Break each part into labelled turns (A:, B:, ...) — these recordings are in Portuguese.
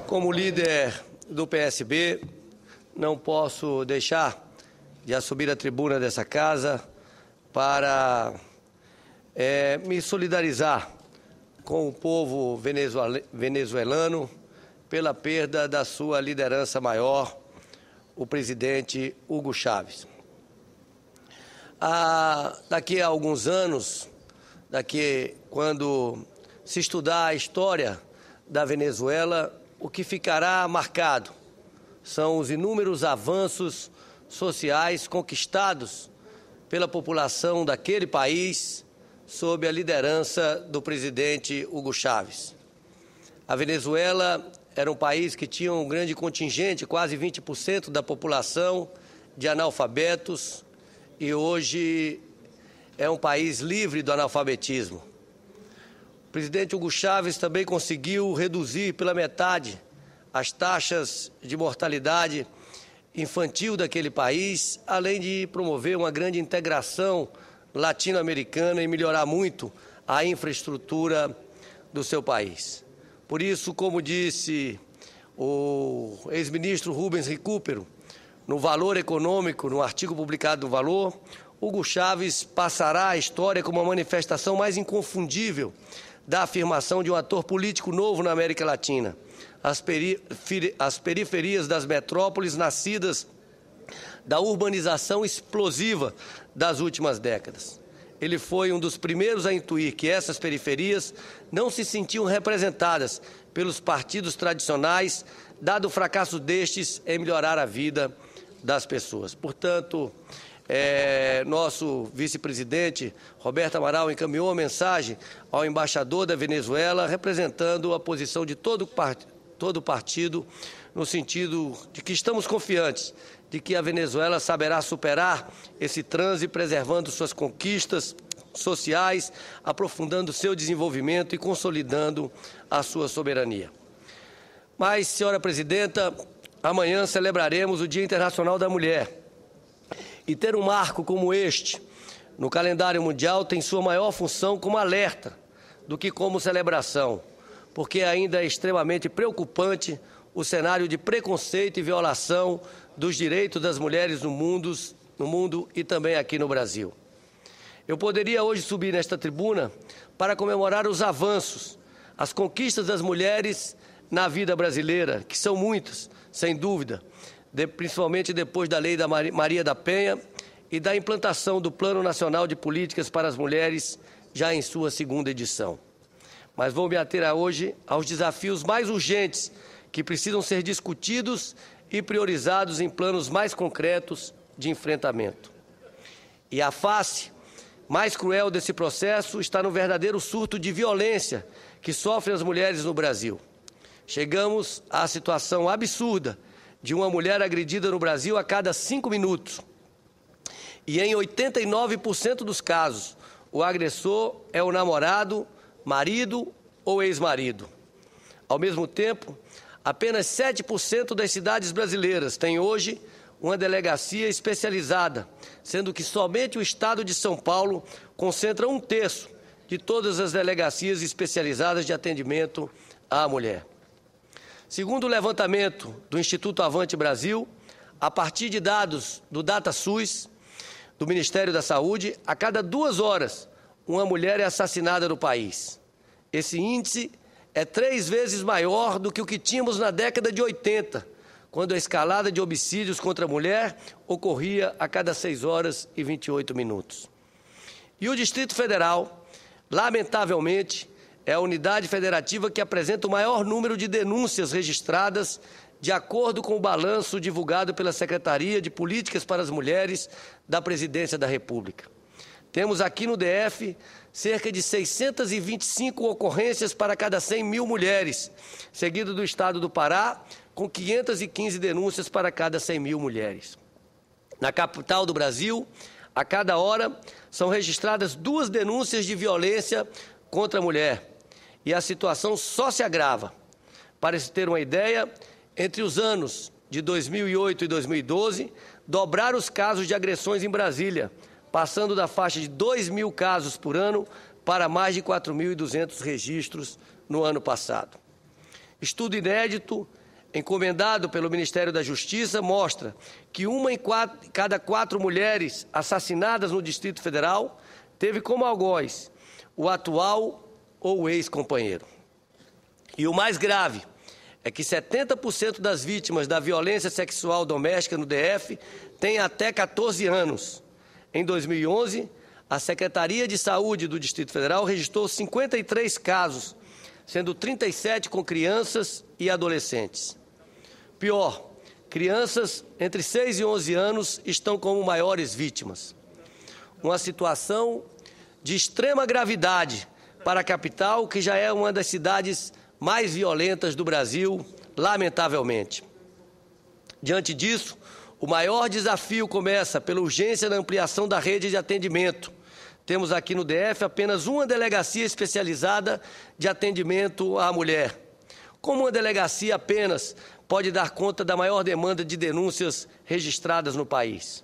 A: Como líder do PSB, não posso deixar de assumir a tribuna dessa casa para me solidarizar com o povo venezuelano pela perda da sua liderança maior, o presidente Hugo Chávez. Daqui a alguns anos, quando se estudar a história da Venezuela, o que ficará marcado são os inúmeros avanços sociais conquistados pela população daquele país sob a liderança do presidente Hugo Chávez. A Venezuela era um país que tinha um grande contingente, quase 20% da população, de analfabetos, e hoje é um país livre do analfabetismo. O presidente Hugo Chávez também conseguiu reduzir pela metade as taxas de mortalidade infantil daquele país, além de promover uma grande integração latino-americana e melhorar muito a infraestrutura do seu país. Por isso, como disse o ex-ministro Rubens Recupero, no Valor Econômico, no artigo publicado no Valor, Hugo Chávez passará a história como a manifestação mais inconfundível da afirmação de um ator político novo na América Latina. As periferias das metrópoles nascidas da urbanização explosiva das últimas décadas. Ele foi um dos primeiros a intuir que essas periferias não se sentiam representadas pelos partidos tradicionais, dado o fracasso destes em melhorar a vida das pessoas. Portanto, nosso vice-presidente, Roberto Amaral, encaminhou uma mensagem ao embaixador da Venezuela, representando a posição de todo o partido, no sentido de que estamos confiantes de que a Venezuela saberá superar esse transe, preservando suas conquistas sociais, aprofundando seu desenvolvimento e consolidando a sua soberania. Mas, senhora presidenta, amanhã celebraremos o Dia Internacional da Mulher. E ter um marco como este no calendário mundial tem sua maior função como alerta do que como celebração, porque ainda é extremamente preocupante o cenário de preconceito e violação dos direitos das mulheres no mundo e também aqui no Brasil. Eu poderia hoje subir nesta tribuna para comemorar os avanços, as conquistas das mulheres na vida brasileira, que são muitas, sem dúvida, principalmente depois da Lei da Maria da Penha e da implantação do Plano Nacional de Políticas para as Mulheres, já em sua segunda edição. Mas vou me ater hoje aos desafios mais urgentes que precisam ser discutidos e priorizados em planos mais concretos de enfrentamento. E a face mais cruel desse processo está no verdadeiro surto de violência que sofrem as mulheres no Brasil. Chegamos à situação absurda de uma mulher agredida no Brasil a cada 5 minutos. E em 89% dos casos, o agressor é o namorado, marido ou ex-marido. Ao mesmo tempo, apenas 7% das cidades brasileiras têm hoje uma delegacia especializada, sendo que somente o estado de São Paulo concentra 1/3 de todas as delegacias especializadas de atendimento à mulher. Segundo o levantamento do Instituto Avante Brasil, a partir de dados do DataSUS, do Ministério da Saúde, a cada 2 horas, uma mulher é assassinada no país. Esse índice é 3 vezes maior do que o que tínhamos na década de 80, quando a escalada de homicídios contra a mulher ocorria a cada 6 horas e 28 minutos. E o Distrito Federal, lamentavelmente, é a unidade federativa que apresenta o maior número de denúncias registradas, de acordo com o balanço divulgado pela Secretaria de Políticas para as Mulheres da Presidência da República. Temos aqui no DF cerca de 625 ocorrências para cada 100 mil mulheres, seguido do estado do Pará, com 515 denúncias para cada 100 mil mulheres. Na capital do Brasil, a cada hora, são registradas 2 denúncias de violência contra a mulher. E a situação só se agrava. Para se ter uma ideia, entre os anos de 2008 e 2012, dobraram os casos de agressões em Brasília, passando da faixa de 2.000 casos por ano para mais de 4.200 registros no ano passado. Estudo inédito, encomendado pelo Ministério da Justiça, mostra que uma em cada 4 mulheres assassinadas no Distrito Federal teve como algoz o atual ou o ex-companheiro. E o mais grave é que 70% das vítimas da violência sexual doméstica no DF têm até 14 anos. Em 2011, a Secretaria de Saúde do Distrito Federal registrou 53 casos, sendo 37 com crianças e adolescentes. Pior, crianças entre 6 e 11 anos estão como maiores vítimas. Uma situação de extrema gravidade para a capital, que já é uma das cidades mais violentas do Brasil, lamentavelmente. Diante disso, o maior desafio começa pela urgência da ampliação da rede de atendimento. Temos aqui no DF apenas uma delegacia especializada de atendimento à mulher. Como uma delegacia apenas pode dar conta da maior demanda de denúncias registradas no país?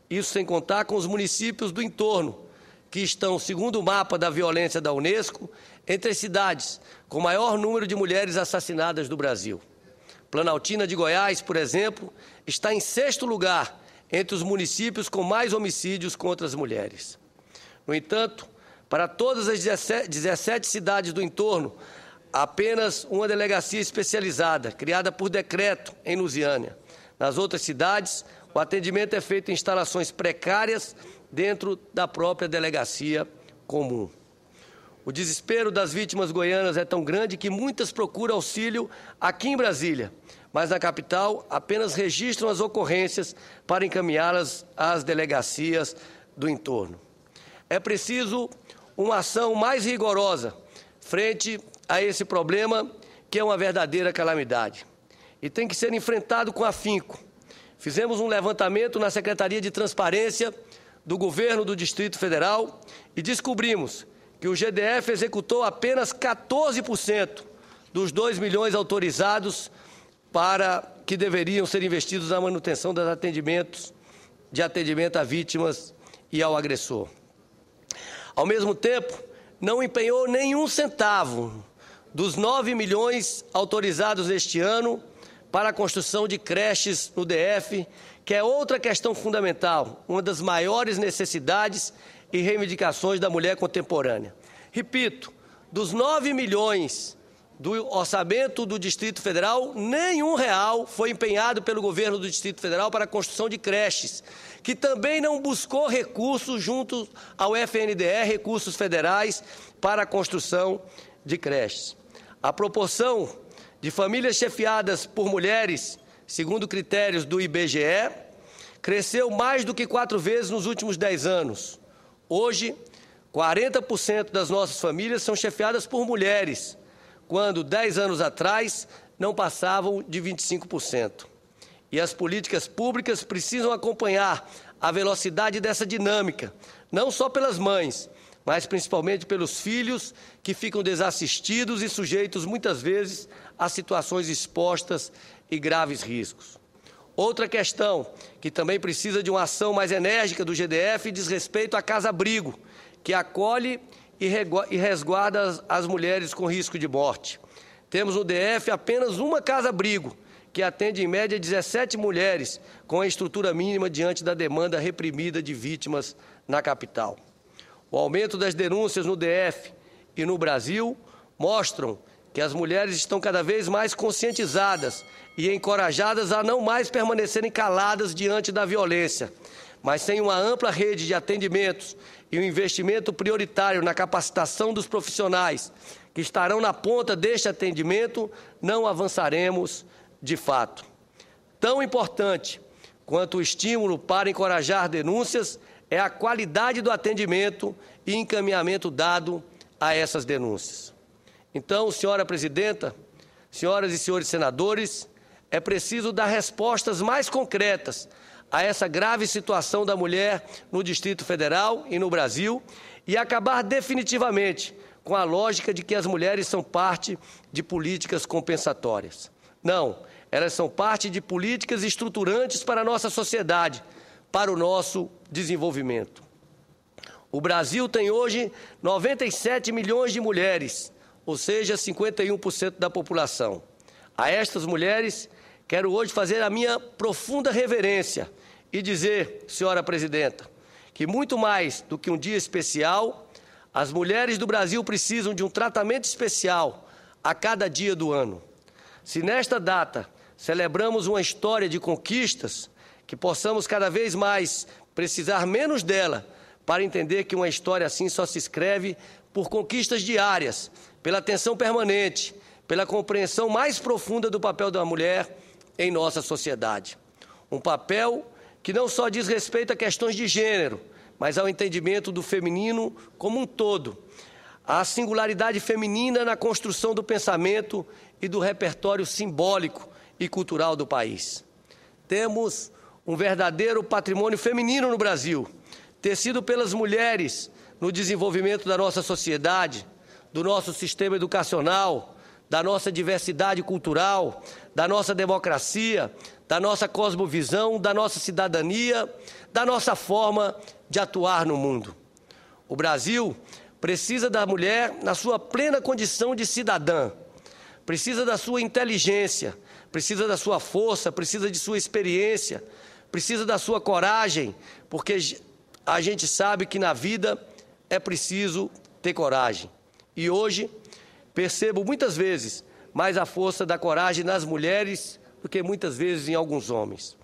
A: Isso sem contar com os municípios do entorno, que estão, segundo o mapa da violência da Unesco, entre as cidades com maior número de mulheres assassinadas do Brasil. Planaltina de Goiás, por exemplo, está em 6º lugar entre os municípios com mais homicídios contra as mulheres. No entanto, para todas as 17 cidades do entorno, apenas uma delegacia especializada, criada por decreto em Lusiânia. Nas outras cidades, o atendimento é feito em instalações precárias dentro da própria delegacia comum. O desespero das vítimas goianas é tão grande que muitas procuram auxílio aqui em Brasília, mas na capital apenas registram as ocorrências para encaminhá-las às delegacias do entorno. É preciso uma ação mais rigorosa frente a esse problema, que é uma verdadeira calamidade, e tem que ser enfrentado com afinco. Fizemos um levantamento na Secretaria de Transparência do Governo do Distrito Federal e descobrimos que o GDF executou apenas 14% dos 2 milhões autorizados para que deveriam ser investidos na manutenção dos atendimento a vítimas e ao agressor. Ao mesmo tempo, não empenhou nenhum centavo dos 9 milhões autorizados este ano para a construção de creches no DF, que é outra questão fundamental, uma das maiores necessidades e reivindicações da mulher contemporânea. Repito, dos 9 milhões do orçamento do Distrito Federal, nenhum real foi empenhado pelo governo do Distrito Federal para a construção de creches, que também não buscou recursos junto ao FNDE, recursos federais, para a construção de creches. A proporção de famílias chefiadas por mulheres, segundo critérios do IBGE, cresceu mais do que 4 vezes nos últimos 10 anos. Hoje, 40% das nossas famílias são chefiadas por mulheres, quando 10 anos atrás não passavam de 25%. E as políticas públicas precisam acompanhar a velocidade dessa dinâmica, não só pelas mães, mas principalmente pelos filhos que ficam desassistidos e sujeitos muitas vezes a situações expostas e graves riscos. Outra questão que também precisa de uma ação mais enérgica do GDF diz respeito à casa-abrigo, que acolhe e resguarda as mulheres com risco de morte. Temos no DF apenas uma casa-abrigo, que atende em média 17 mulheres com a estrutura mínima diante da demanda reprimida de vítimas na capital. O aumento das denúncias no DF e no Brasil mostram que as mulheres estão cada vez mais conscientizadas e encorajadas a não mais permanecerem caladas diante da violência, mas sem uma ampla rede de atendimentos e um investimento prioritário na capacitação dos profissionais que estarão na ponta deste atendimento, não avançaremos de fato. Tão importante quanto o estímulo para encorajar denúncias é a qualidade do atendimento e encaminhamento dado a essas denúncias. Então, senhora presidenta, senhoras e senhores senadores, é preciso dar respostas mais concretas a essa grave situação da mulher no Distrito Federal e no Brasil e acabar definitivamente com a lógica de que as mulheres são parte de políticas compensatórias. Não, elas são parte de políticas estruturantes para a nossa sociedade, para o nosso desenvolvimento. O Brasil tem hoje 97 milhões de mulheres, ou seja, 51% da população. A estas mulheres, quero hoje fazer a minha profunda reverência e dizer, senhora presidenta, que muito mais do que um dia especial, as mulheres do Brasil precisam de um tratamento especial a cada dia do ano. Se nesta data celebramos uma história de conquistas, que possamos cada vez mais precisar menos dela para entender que uma história assim só se escreve por conquistas diárias, pela atenção permanente, pela compreensão mais profunda do papel da mulher em nossa sociedade. Um papel que não só diz respeito a questões de gênero, mas ao entendimento do feminino como um todo, a singularidade feminina na construção do pensamento e do repertório simbólico e cultural do país. Temos um verdadeiro patrimônio feminino no Brasil, tecido pelas mulheres no desenvolvimento da nossa sociedade, do nosso sistema educacional, da nossa diversidade cultural, da nossa democracia, da nossa cosmovisão, da nossa cidadania, da nossa forma de atuar no mundo. O Brasil precisa da mulher na sua plena condição de cidadã, precisa da sua inteligência, precisa da sua força, precisa de sua experiência, precisa da sua coragem, porque a gente sabe que na vida é preciso ter coragem. E hoje percebo muitas vezes mais a força da coragem nas mulheres do que muitas vezes em alguns homens.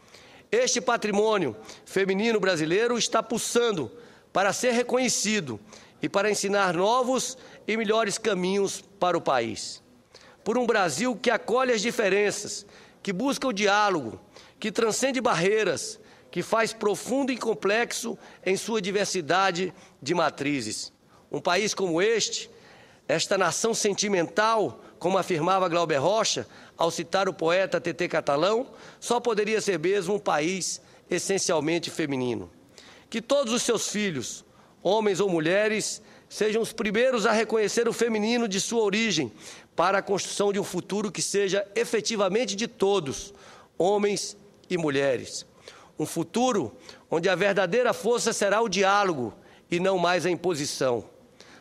A: Este patrimônio feminino brasileiro está pulsando para ser reconhecido e para ensinar novos e melhores caminhos para o país. Por um Brasil que acolhe as diferenças, que busca o diálogo, que transcende barreiras, que faz profundo e complexo em sua diversidade de matrizes. Um país como este, esta nação sentimental, como afirmava Glauber Rocha, ao citar o poeta T.T. Catalão, só poderia ser mesmo um país essencialmente feminino. Que todos os seus filhos, homens ou mulheres, sejam os primeiros a reconhecer o feminino de sua origem para a construção de um futuro que seja efetivamente de todos, homens e mulheres. Um futuro onde a verdadeira força será o diálogo e não mais a imposição.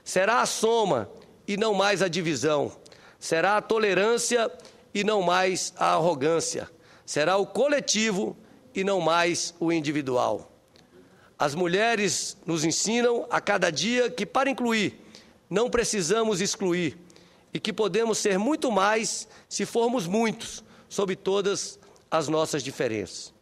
A: Será a soma e não mais a divisão. Será a tolerância e não mais a arrogância. Será o coletivo e não mais o individual. As mulheres nos ensinam a cada dia que, para incluir, não precisamos excluir e que podemos ser muito mais se formos muitos, sob todas as nossas diferenças.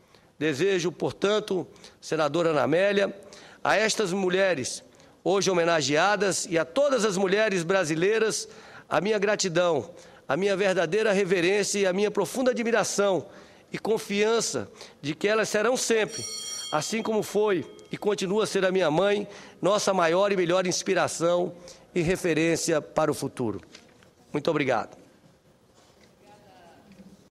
A: Desejo, portanto, senadora Ana Amélia, a estas mulheres hoje homenageadas e a todas as mulheres brasileiras, a minha gratidão, a minha verdadeira reverência e a minha profunda admiração e confiança de que elas serão sempre, assim como foi e continua a ser a minha mãe, nossa maior e melhor inspiração e referência para o futuro. Muito obrigado.